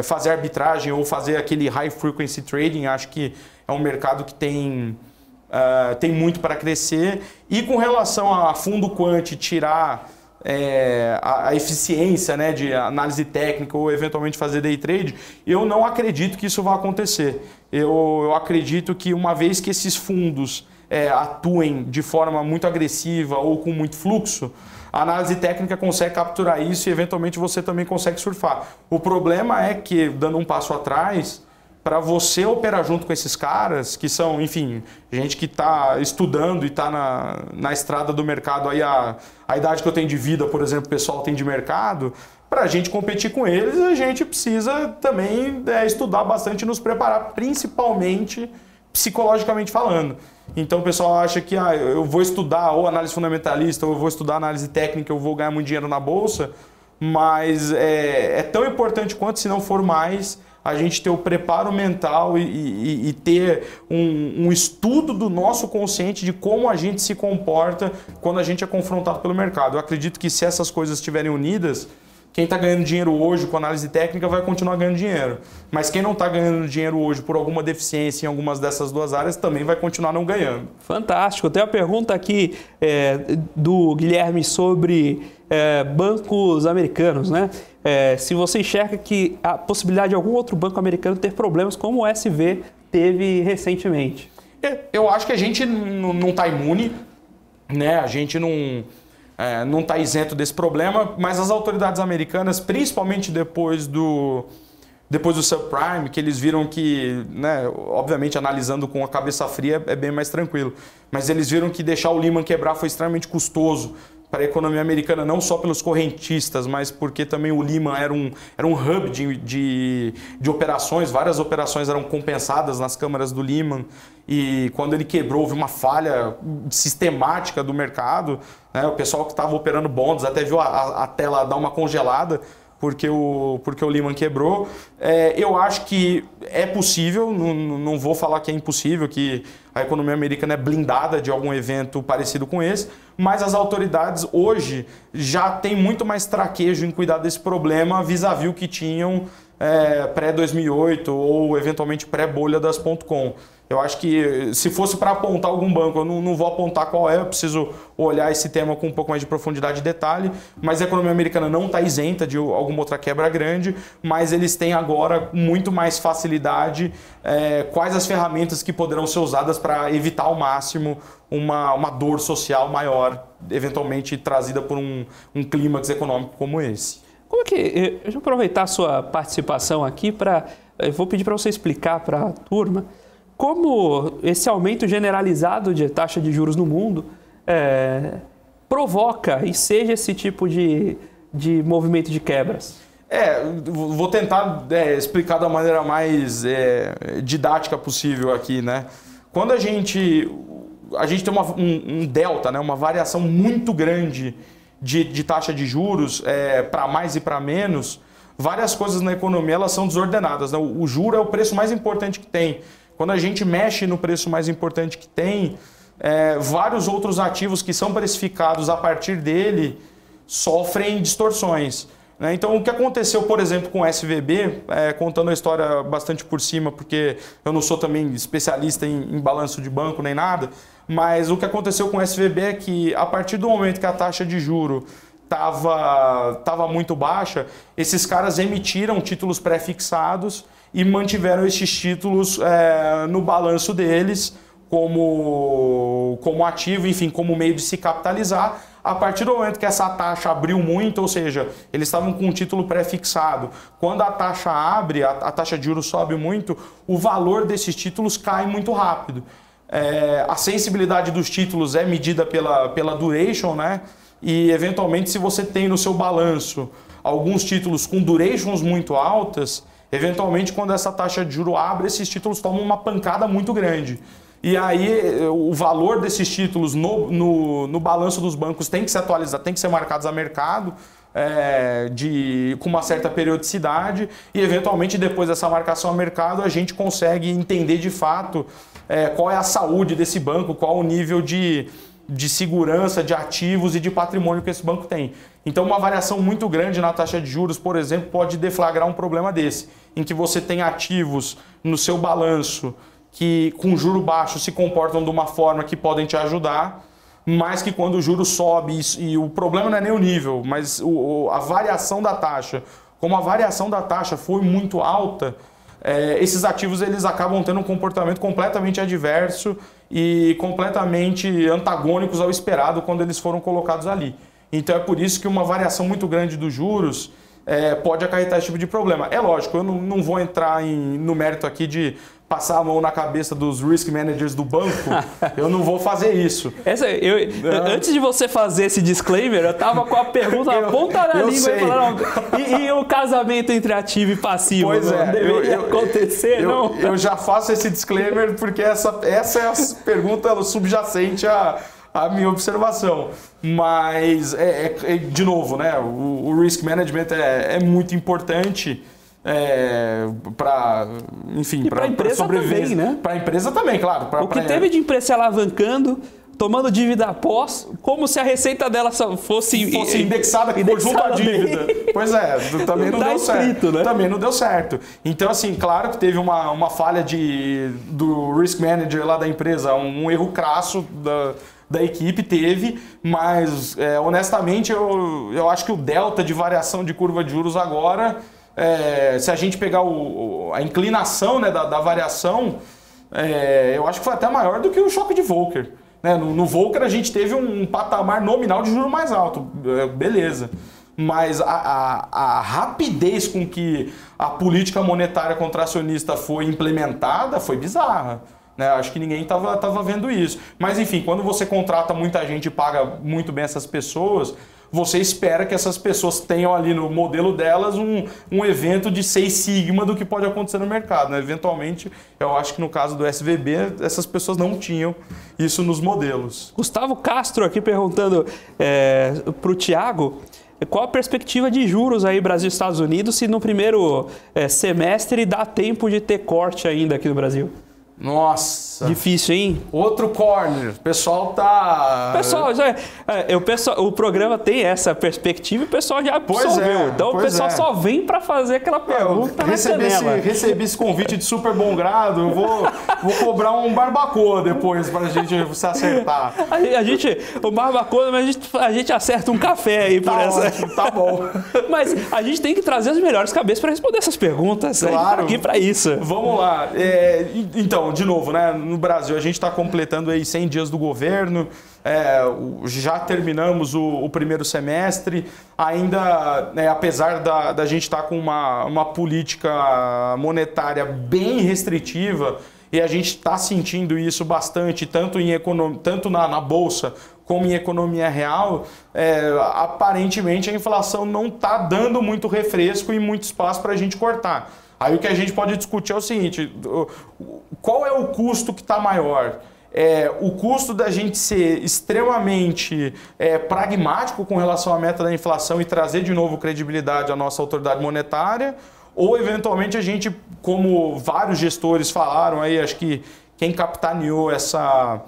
fazer arbitragem ou fazer aquele high frequency trading. Acho que é um mercado que tem muito para crescer. E com relação a fundo quant tirar a eficiência, né, de análise técnica ou eventualmente fazer day trade, eu não acredito que isso vai acontecer. Eu acredito que uma vez que esses fundos atuem de forma muito agressiva ou com muito fluxo, a análise técnica consegue capturar isso e eventualmente você também consegue surfar. O problema é que, dando um passo atrás, para você operar junto com esses caras, que são, enfim, gente que está estudando e está na estrada do mercado, aí a idade que eu tenho de vida, por exemplo, o pessoal tem de mercado, para a gente competir com eles, a gente precisa também estudar bastante e nos preparar, principalmente psicologicamente falando. Então o pessoal acha que eu vou estudar ou análise fundamentalista, ou eu vou estudar análise técnica, eu vou ganhar muito dinheiro na bolsa, mas é tão importante quanto, se não for mais, a gente ter o preparo mental e ter um estudo do nosso consciente de como a gente se comporta quando a gente é confrontado pelo mercado. Eu acredito que se essas coisas estiverem unidas, quem está ganhando dinheiro hoje com análise técnica vai continuar ganhando dinheiro. Mas quem não está ganhando dinheiro hoje por alguma deficiência em algumas dessas duas áreas também vai continuar não ganhando. Fantástico. Tem uma pergunta aqui do Guilherme sobre bancos americanos, né? Se você enxerga que a possibilidade de algum outro banco americano ter problemas como o SV teve recentemente. Eu acho que a gente não está imune, né? A gente não está isento desse problema, mas as autoridades americanas, principalmente depois do subprime, que eles viram que, né, obviamente analisando com a cabeça fria é bem mais tranquilo, mas eles viram que deixar o Lehman quebrar foi extremamente custoso para a economia americana, não só pelos correntistas, mas porque também o Lehman era um hub de operações, várias operações eram compensadas nas câmaras do Lehman, e quando ele quebrou houve uma falha sistemática do mercado, né? O pessoal que estava operando bonds até viu a tela dar uma congelada, porque o Lehman quebrou. Eu acho que é possível, não vou falar que é impossível, que a economia americana é blindada de algum evento parecido com esse, mas as autoridades hoje já têm muito mais traquejo em cuidar desse problema vis-à-vis o que tinham pré-2008 ou eventualmente pré-bolha das .com. Eu acho que se fosse para apontar algum banco, eu não vou apontar qual eu preciso olhar esse tema com um pouco mais de profundidade e detalhe, mas a economia americana não está isenta de alguma outra quebra grande, mas eles têm agora muito mais facilidade quais as ferramentas que poderão ser usadas para evitar ao máximo uma dor social maior, eventualmente trazida por um clímax econômico como esse. Como é que... Eu vou aproveitar a sua participação aqui eu vou pedir para você explicar para a turma como esse aumento generalizado de taxa de juros no mundo provoca e seja esse tipo de movimento de quebras. Vou tentar explicar da maneira mais didática possível aqui, né? Quando a gente tem um delta, né? Uma variação muito grande de taxa de juros para mais e para menos, várias coisas na economia elas são desordenadas, né? O juro é o preço mais importante que tem. Quando a gente mexe no preço mais importante que tem, vários outros ativos que são precificados a partir dele sofrem distorções, né? Então, o que aconteceu, por exemplo, com o SVB, contando a história bastante por cima, porque eu não sou também especialista em balanço de banco nem nada, mas o que aconteceu com o SVB é que, a partir do momento que a taxa de juro estava muito baixa, esses caras emitiram títulos pré-fixados e mantiveram esses títulos no balanço deles como ativo, enfim, como meio de se capitalizar. A partir do momento que essa taxa abriu muito, ou seja, eles estavam com um título pré-fixado, quando a taxa abre, a taxa de juros sobe muito, o valor desses títulos cai muito rápido. A sensibilidade dos títulos é medida pela duration, né? E, eventualmente, se você tem no seu balanço alguns títulos com durations muito altas, eventualmente, quando essa taxa de juros abre, esses títulos tomam uma pancada muito grande. E aí, o valor desses títulos no balanço dos bancos tem que ser atualizado, tem que ser marcados a mercado, com uma certa periodicidade, e, eventualmente, depois dessa marcação a mercado, a gente consegue entender, de fato, qual é a saúde desse banco, qual o nível de segurança, de ativos e de patrimônio que esse banco tem. Então, uma variação muito grande na taxa de juros, por exemplo, pode deflagrar um problema desse, em que você tem ativos no seu balanço que, com juro baixo, se comportam de uma forma que podem te ajudar, mas que quando o juro sobe, e o problema não é nem o nível, mas a variação da taxa, como a variação da taxa foi muito alta, esses ativos eles acabam tendo um comportamento completamente adverso e completamente antagônicos ao esperado quando eles foram colocados ali. Então é por isso que uma variação muito grande dos juros pode acarretar esse tipo de problema. É lógico, eu não vou entrar no mérito aqui de passar a mão na cabeça dos risk managers do banco, eu não vou fazer isso. Antes de você fazer esse disclaimer, eu tava com a pergunta na ponta da língua e falando, e o casamento entre ativo e passivo? Pois não deveria acontecer, não? Eu já faço esse disclaimer porque essa é a pergunta subjacente a minha observação. Mas, de novo, né, o risk management é muito importante para, enfim, para a empresa também, né? Para a empresa também, claro. O que teve de empresa se alavancando, tomando dívida após, como se a receita dela fosse indexada junto à dívida. Pois é, também não deu certo. Né? Também não deu certo. Então, assim, claro que teve uma falha do risk manager lá da empresa, um erro crasso da equipe teve, mas honestamente eu acho que o delta de variação de curva de juros agora, se a gente pegar a inclinação, né, da variação, eu acho que foi até maior do que o choque de Volcker. Né? No Volcker a gente teve um patamar nominal de juros mais alto, beleza. Mas a rapidez com que a política monetária contracionista foi implementada foi bizarra. Né? Acho que ninguém estava vendo isso. Mas enfim, quando você contrata muita gente e paga muito bem essas pessoas, você espera que essas pessoas tenham ali no modelo delas um evento de 6 sigma do que pode acontecer no mercado. Né? Eventualmente, eu acho que no caso do SVB, essas pessoas não tinham isso nos modelos. Gustavo Castro aqui perguntando para o Thiago, qual a perspectiva de juros aí Brasil e Estados Unidos se no primeiro semestre dá tempo de ter corte ainda aqui no Brasil? Nossa! Difícil, hein? Outro corner. O pessoal tá... O programa tem essa perspectiva e o pessoal já absorveu. Então o pessoal só vem para fazer aquela pergunta recebi esse convite de super bom grado, eu vou cobrar um barbacoa depois pra gente se acertar. O barbacoa, mas a gente acerta um café aí por essa... Ótimo, tá bom. Mas a gente tem que trazer as melhores cabeças para responder essas perguntas. Claro. Aqui para isso. Vamos lá. Então, de novo, né, no Brasil a gente está completando aí 100 dias do governo, já terminamos o primeiro semestre, ainda, apesar da gente estar com uma política monetária bem restritiva, e a gente está sentindo isso bastante, tanto na Bolsa como em economia real, aparentemente a inflação não está dando muito refresco e muito espaço para a gente cortar. Aí o que a gente pode discutir é o seguinte, qual é o custo que está maior? O custo da gente ser extremamente pragmático com relação à meta da inflação e trazer de novo credibilidade à nossa autoridade monetária, ou eventualmente a gente, como vários gestores falaram aí, acho que quem capitaneou essa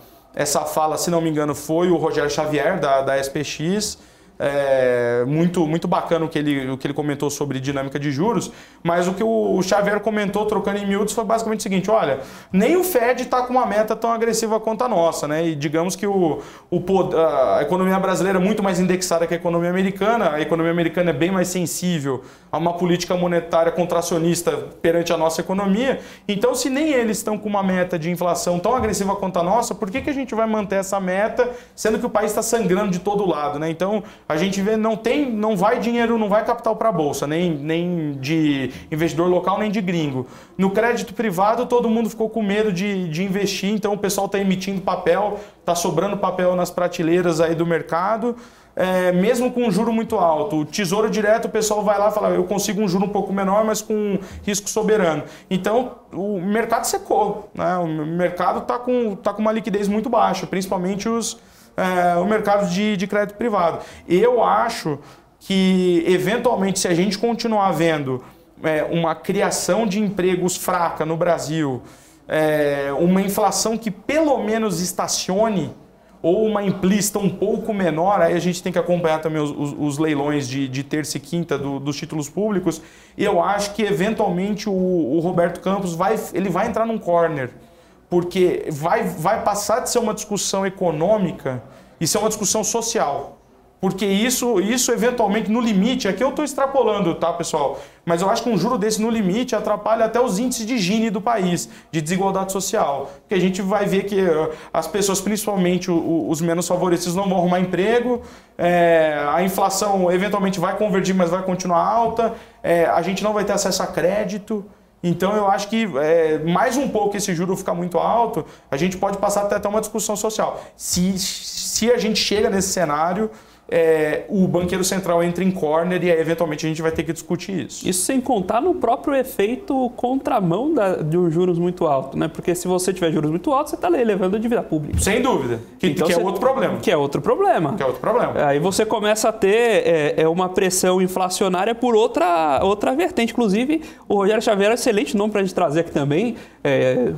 fala, se não me engano, foi o Rogério Xavier da SPX, muito bacana o que ele comentou sobre dinâmica de juros, mas o que o Xavier comentou, trocando em miúdos, foi basicamente o seguinte, olha, nem o Fed está com uma meta tão agressiva quanto a nossa, né? E digamos que a economia brasileira é muito mais indexada que a economia americana é bem mais sensível a uma política monetária contracionista perante a nossa economia, então se nem eles estão com uma meta de inflação tão agressiva quanto a nossa, por que a gente vai manter essa meta, sendo que o país está sangrando de todo lado, né? Então, a gente vê, não vai dinheiro, não vai capital para a Bolsa, nem de investidor local, nem de gringo. No crédito privado, todo mundo ficou com medo de investir, então o pessoal está emitindo papel, está sobrando papel nas prateleiras aí do mercado, mesmo com um juro muito alto. O Tesouro Direto, o pessoal vai lá e fala, eu consigo um juro um pouco menor, mas com risco soberano. Então, o mercado secou, né? O mercado está com uma liquidez muito baixa, principalmente o mercado de crédito privado. Eu acho que, eventualmente, se a gente continuar vendo uma criação de empregos fraca no Brasil, uma inflação que pelo menos estacione, ou uma implícita um pouco menor, aí a gente tem que acompanhar também os leilões de terça e quinta dos títulos públicos, e eu acho que, eventualmente, o Roberto Campos vai entrar num corner, porque vai passar de ser uma discussão econômica e ser uma discussão social. Porque isso eventualmente, no limite, aqui eu estou extrapolando, tá, pessoal? Mas eu acho que um juro desse no limite atrapalha até os índices de Gini do país, de desigualdade social. Porque a gente vai ver que as pessoas, principalmente os menos favorecidos, não vão arrumar emprego, a inflação eventualmente vai convergir, mas vai continuar alta, a gente não vai ter acesso a crédito. Então eu acho que mais um pouco esse juro ficar muito alto, a gente pode passar até uma discussão social. Se a gente chega nesse cenário, o banqueiro central entra em corner e aí, eventualmente a gente vai ter que discutir isso. Isso sem contar no próprio efeito contramão de um juros muito alto, né? Porque se você tiver juros muito altos, você está elevando a dívida pública. Sem dúvida. Que é outro problema. Que é outro problema. Aí você começa a ter uma pressão inflacionária por outra vertente. Inclusive, o Rogério Xavier é um excelente nome para a gente trazer aqui também.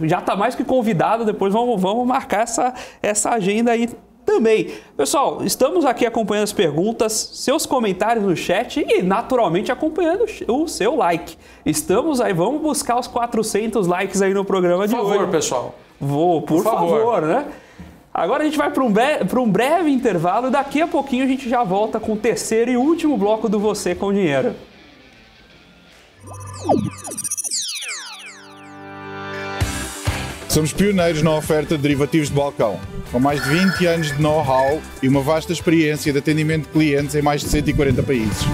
Já está mais que convidado, depois vamos marcar essa agenda aí também. Pessoal, estamos aqui acompanhando as perguntas, seus comentários no chat e, naturalmente, acompanhando o seu like. Estamos aí, vamos buscar os 400 likes aí no programa de hoje. Por favor, pessoal. Por favor, né? Agora a gente vai para um breve intervalo e daqui a pouquinho a gente já volta com o terceiro e último bloco do Você com Dinheiro. Somos pioneiros na oferta de derivativos de balcão, com mais de 20 anos de know-how e uma vasta experiência de atendimento de clientes em mais de 140 países.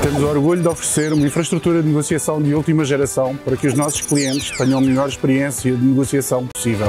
Temos o orgulho de oferecer uma infraestrutura de negociação de última geração para que os nossos clientes tenham a melhor experiência de negociação possível.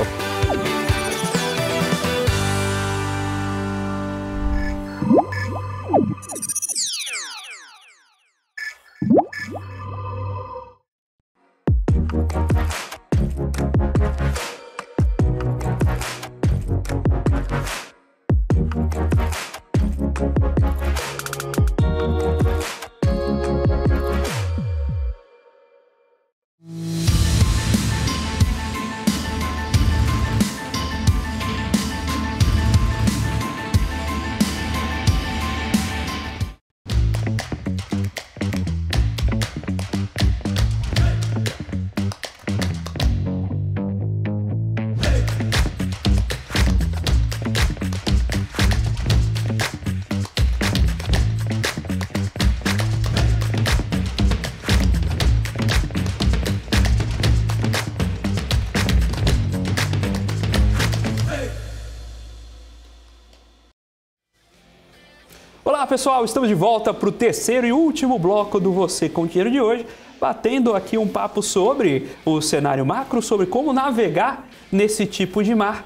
Olá pessoal, estamos de volta para o terceiro e último bloco do Você com Dinheiro de hoje, batendo aqui um papo sobre o cenário macro, sobre como navegar nesse tipo de mar,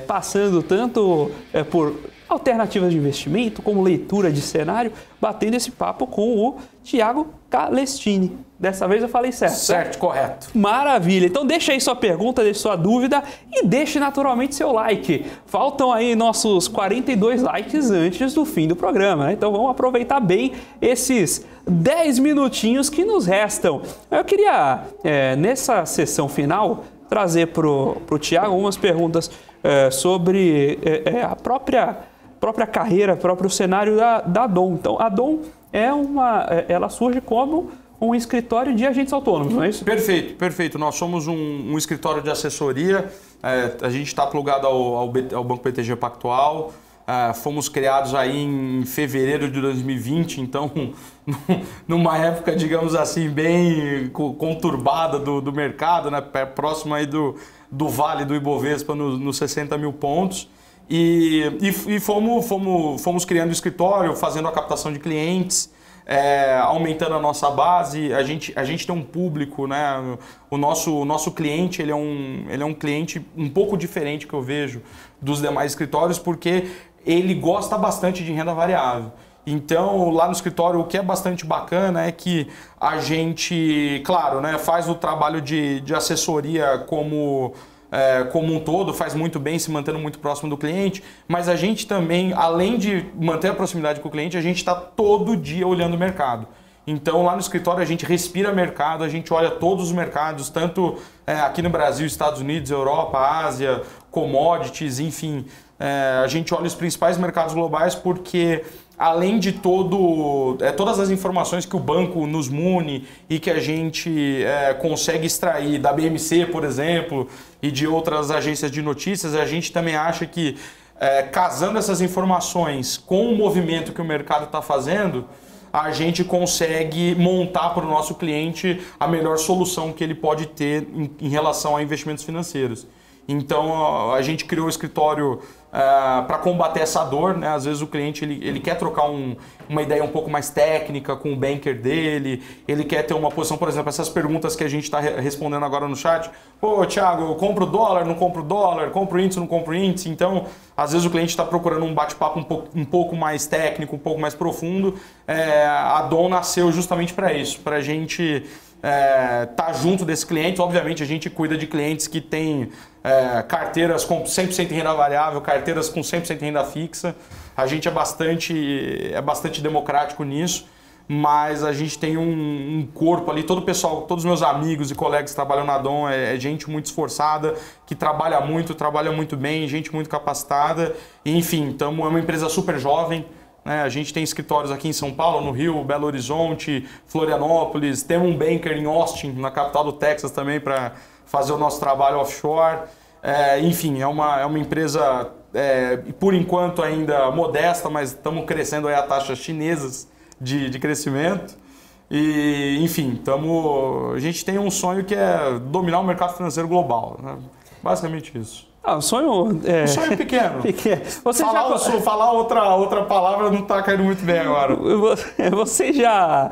passando tanto por alternativas de investimento, como leitura de cenário, batendo esse papo com o Thiago Calestini. Dessa vez eu falei certo. Certo, correto. Maravilha. Então deixa aí sua pergunta, deixa sua dúvida e deixe naturalmente seu like. Faltam aí nossos 42 likes antes do fim do programa, né? Então vamos aproveitar bem esses 10 minutinhos que nos restam. Eu queria, nessa sessão final, trazer para o Thiago algumas perguntas sobre a própria carreira, próprio cenário da Dom. Então, a Dom ela surge como um escritório de agentes autônomos, não é isso? Perfeito, perfeito. Nós somos um escritório de assessoria, a gente está plugado ao Banco BTG Pactual, fomos criados aí em fevereiro de 2020, então numa época, digamos assim, bem conturbada do mercado, né? Próximo aí do vale do Ibovespa nos 60 mil pontos. E fomos criando o escritório, fazendo a captação de clientes, aumentando a nossa base. A gente tem um público, né? O nosso cliente ele é um cliente um pouco diferente que eu vejo dos demais escritórios, porque ele gosta bastante de renda variável. Então, lá no escritório, o que é bastante bacana é que a gente, claro, né, faz o trabalho de assessoria como um todo, faz muito bem, se mantendo muito próximo do cliente, mas a gente também, além de manter a proximidade com o cliente, a gente está todo dia olhando o mercado. Então, lá no escritório, a gente respira mercado, a gente olha todos os mercados, tanto aqui no Brasil, Estados Unidos, Europa, Ásia, commodities, enfim. A gente olha os principais mercados globais porque além de todas as informações que o banco nos mune e que a gente consegue extrair da BMC, por exemplo, e de outras agências de notícias, a gente também acha que casando essas informações com o movimento que o mercado está fazendo, a gente consegue montar para o nosso cliente a melhor solução que ele pode ter em relação a investimentos financeiros. Então a gente criou o escritório para combater essa dor, né? Às vezes o cliente ele quer trocar uma ideia um pouco mais técnica com o banker dele, ele quer ter uma posição, por exemplo, essas perguntas que a gente está respondendo agora no chat. Pô, Thiago, eu compro dólar, não compro dólar, compro índice, não compro índice. Então, às vezes o cliente está procurando um bate-papo um pouco mais técnico, um pouco mais profundo. A Dom nasceu justamente para isso, para a gente tá junto desse cliente. Obviamente a gente cuida de clientes que têm carteiras com 100% em renda variável, carteiras com 100% em renda fixa. A gente é bastante democrático nisso, mas a gente tem um corpo ali, todo o pessoal, todos os meus amigos e colegas que trabalham na Dom é gente muito esforçada, que trabalha muito bem, gente muito capacitada. E, enfim, é uma empresa super jovem. A gente tem escritórios aqui em São Paulo, no Rio, Belo Horizonte, Florianópolis. Temos um banker em Austin, na capital do Texas também, para fazer o nosso trabalho offshore. Enfim, é uma empresa, por enquanto, ainda modesta, mas estamos crescendo aí a taxas chinesas de crescimento. E, enfim, a gente tem um sonho que é dominar o mercado financeiro global, né? Basicamente isso. Um sonho... Um sonho pequeno. Falar outra palavra não está caindo muito bem agora. Vocês já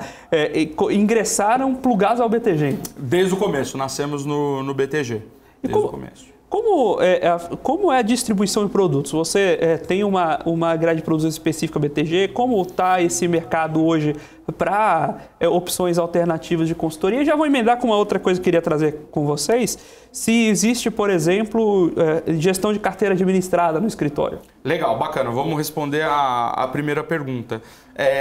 ingressaram plugados ao BTG? Desde o começo, nascemos no BTG. Desde o começo. Como é a distribuição de produtos? Você tem uma grade de produtos específica BTG? Como está esse mercado hoje para opções alternativas de consultoria? Já vou emendar com uma outra coisa que eu queria trazer com vocês. Se existe, por exemplo, gestão de carteira administrada no escritório. Legal, bacana. Vamos responder a primeira pergunta.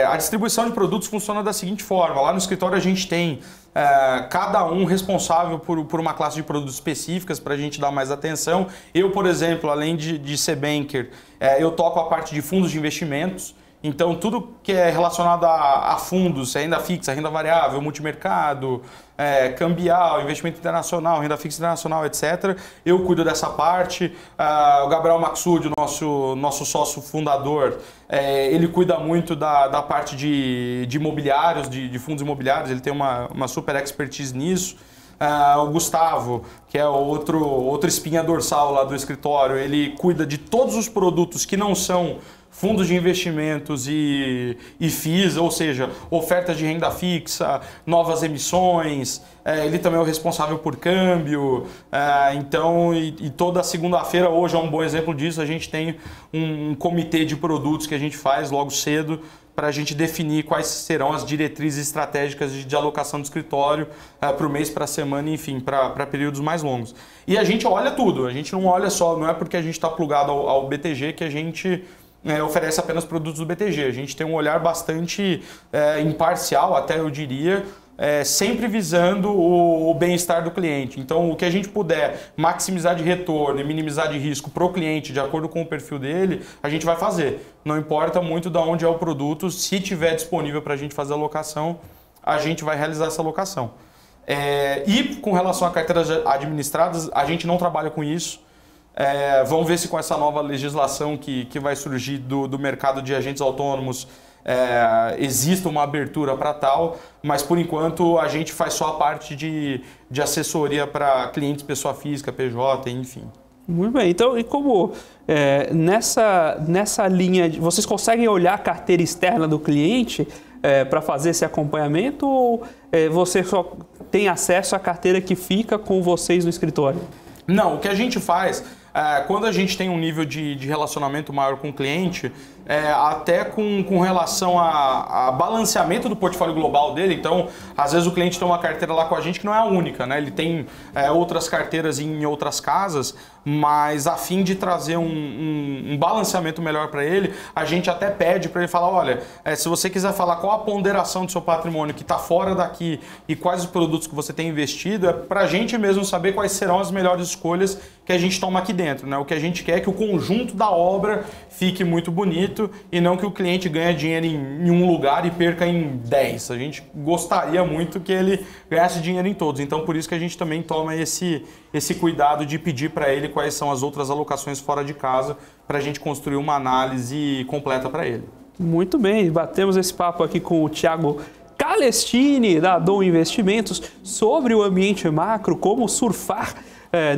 A distribuição de produtos funciona da seguinte forma. Lá no escritório a gente tem cada um responsável por uma classe de produtos específicas para a gente dar mais atenção. Eu, por exemplo, além de ser banker, eu toco a parte de fundos de investimentos. Então, tudo que é relacionado a fundos, renda fixa, renda variável, multimercado, cambial, investimento internacional, renda fixa internacional, etc. Eu cuido dessa parte. O Gabriel Maxud, nosso sócio fundador, ele cuida muito da parte de imobiliários, de fundos imobiliários. Ele tem uma super expertise nisso. O Gustavo, que é outro espinha dorsal lá do escritório, ele cuida de todos os produtos que não são fundos de investimentos e FIIs, ou seja, ofertas de renda fixa, novas emissões. Ele também é o responsável por câmbio. Então, toda segunda-feira, hoje é um bom exemplo disso, a gente tem um comitê de produtos que a gente faz logo cedo para a gente definir quais serão as diretrizes estratégicas de alocação do escritório para o mês, para a semana, enfim, para períodos mais longos. E a gente olha tudo, a gente não olha só, não é porque a gente está plugado ao BTG que a gente oferece apenas produtos do BTG. A gente tem um olhar bastante imparcial, até eu diria, sempre visando o bem-estar do cliente. Então, o que a gente puder maximizar de retorno e minimizar de risco para o cliente, de acordo com o perfil dele, a gente vai fazer. Não importa muito de onde é o produto, se tiver disponível para a gente fazer a alocação, a gente vai realizar essa alocação. E com relação a carteiras administradas, a gente não trabalha com isso. Vamos ver se com essa nova legislação que vai surgir do mercado de agentes autônomos existe uma abertura para tal, mas por enquanto a gente faz só a parte de assessoria para clientes, pessoa física, PJ, enfim. Muito bem, então e como nessa linha, vocês conseguem olhar a carteira externa do cliente para fazer esse acompanhamento ou você só tem acesso à carteira que fica com vocês no escritório? Não, o que a gente faz, quando a gente tem um nível de relacionamento maior com o cliente, até com relação a balanceamento do portfólio global dele, então, às vezes o cliente tem uma carteira lá com a gente que não é a única, né? Ele tem outras carteiras em outras casas, mas a fim de trazer um balanceamento melhor para ele, a gente até pede para ele falar, olha, se você quiser falar qual a ponderação do seu patrimônio que está fora daqui e quais os produtos que você tem investido, para a gente mesmo saber quais serão as melhores escolhas que que a gente toma aqui dentro, né? O que a gente quer é que o conjunto da obra fique muito bonito e não que o cliente ganhe dinheiro em um lugar e perca em 10. A gente gostaria muito que ele ganhasse dinheiro em todos, então por isso que a gente também toma esse cuidado de pedir para ele quais são as outras alocações fora de casa para a gente construir uma análise completa para ele. Muito bem, batemos esse papo aqui com o Thiago Calestini, da Dom Investimentos, sobre o ambiente macro, como surfar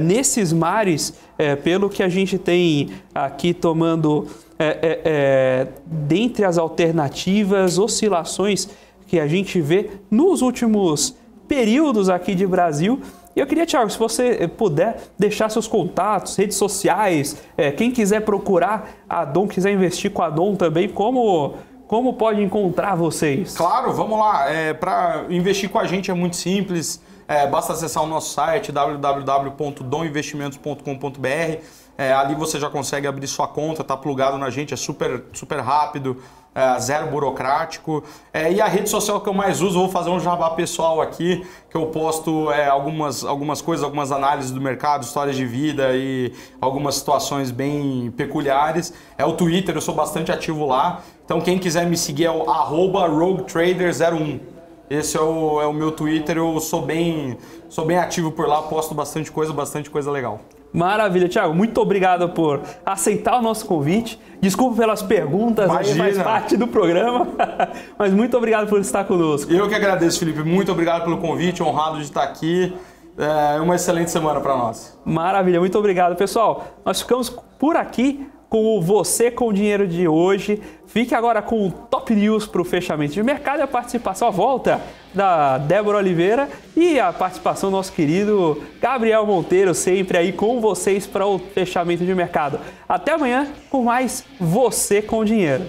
nesses mares, pelo que a gente tem aqui tomando dentre as alternativas, oscilações que a gente vê nos últimos períodos aqui de Brasil. E eu queria, Thiago, se você puder deixar seus contatos, redes sociais, quem quiser procurar a Dom, quiser investir com a Dom também, como pode encontrar vocês? Claro, vamos lá. Para investir com a gente é muito simples. Basta acessar o nosso site www.dominvestimentos.com.br. Ali você já consegue abrir sua conta, tá plugado na gente, é super rápido, zero burocrático. E a rede social que eu mais uso, vou fazer um jabá pessoal aqui, que eu posto algumas coisas, algumas análises do mercado, histórias de vida e algumas situações bem peculiares. É o Twitter, eu sou bastante ativo lá. Então quem quiser me seguir é o @roguetrader01. Esse é o meu Twitter, eu sou bem ativo por lá, posto bastante coisa legal. Maravilha, Thiago. Muito obrigado por aceitar o nosso convite. Desculpa pelas perguntas, aí faz parte do programa, mas muito obrigado por estar conosco. Eu que agradeço, Felipe. Muito obrigado pelo convite, honrado de estar aqui. Uma excelente semana para nós. Maravilha, muito obrigado, pessoal. Nós ficamos por aqui com o Você com o Dinheiro de hoje. Fique agora com o Top News para o fechamento de mercado e a participação, a volta da Débora Oliveira e a participação do nosso querido Gabriel Monteiro, sempre aí com vocês para o fechamento de mercado. Até amanhã com mais Você com o Dinheiro.